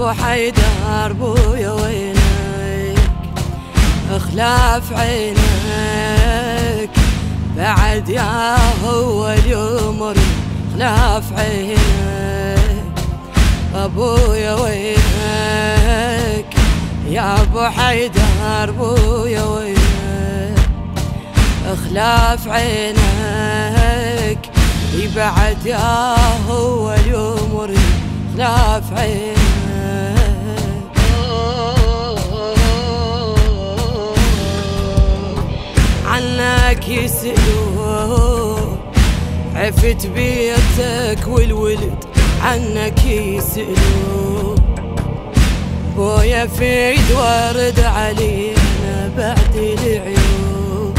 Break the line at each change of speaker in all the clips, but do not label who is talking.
ابو حيدر بويا وينك خلاف عينك بعد يا هو اليوم خلاف عينك ابويا وينك يا ابو حيدر بويا وينك خلاف عينك بعد يا هو اليوم خلاف عينك عنك يسألون عفت بيتك والولد عنك يسألون بويا فيد ورد علينا بعد العيون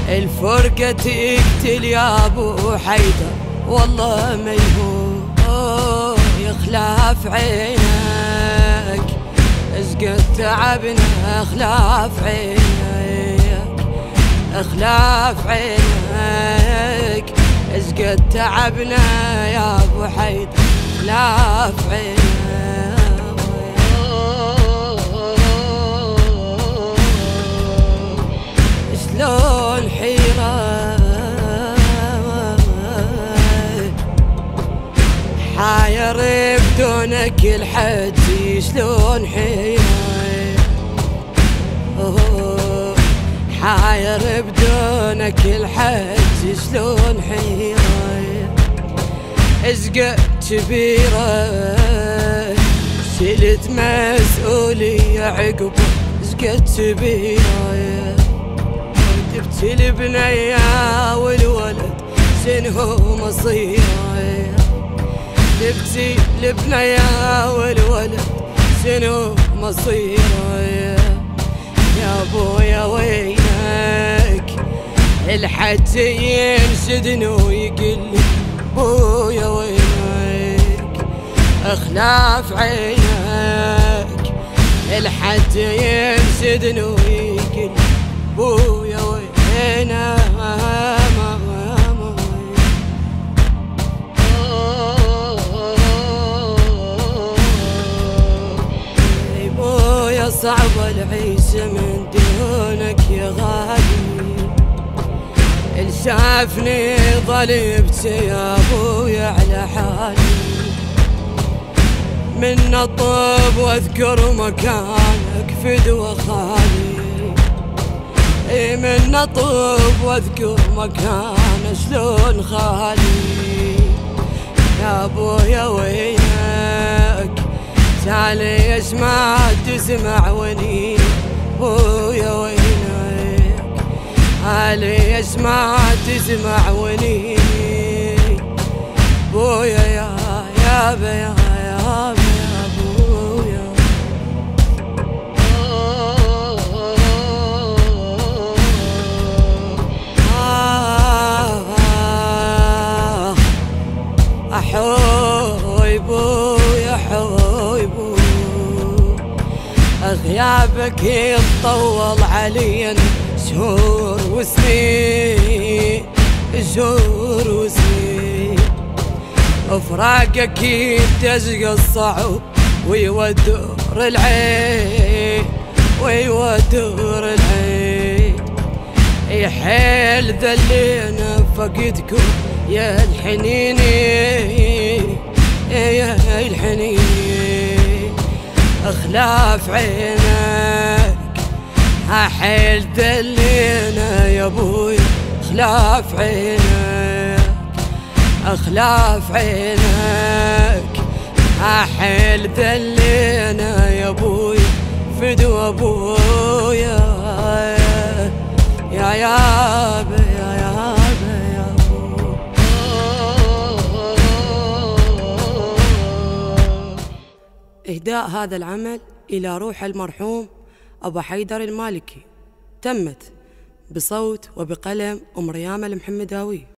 الفرقة تقتل يا ابو حيدر والله ما يهون يخلاف عينك اشقد تعبنا خلاف عينك خلاف عينك اشقد تعبنا يا ابو حيدر خلاف عينك شلون حيرة حاير بدونك الحج شلون حيرة حاير بدونك الحج شلون حيرة اشقى كبيرة شلت مسؤولية عقب اشقى كبيرة تبكي البنية والولد شنو مصيره تبكي البنية والولد شنو مصيره يا ابويا وينك الحج ينشدني ويقلي بويا وينك خلاف عينك الحج ينشدني ويقلي بويا وينك بويا صعبة العيشة من دونك يا غالي الشافني ظل يبكي يا ابويا على حالي من الطب واذكر مكانك فدوى خالي من اطوب واذكر مكان شلون خالي يا ابويا وينك تعالي ما تسمع وني بويا وينك تعالي ما تسمع وني بويا يا بيا غيابك يطول علي شهور وسنين شهور وسنين فراقك يتشقى الصعب ويودر العين ويودر العين يحيل ذلينا فقدكم يا الحنين يا الحنين خلاف عينك حيل دلينا يا ابوي خلاف عينك خلاف عينك حيل دلينا يا ابوي فدو ابويا يا يابا يا يابا يا ابو إهداء هذا العمل إلى روح المرحوم أبو حيدر المالكي تمت بصوت وبقلم أم ريام المحمداوي.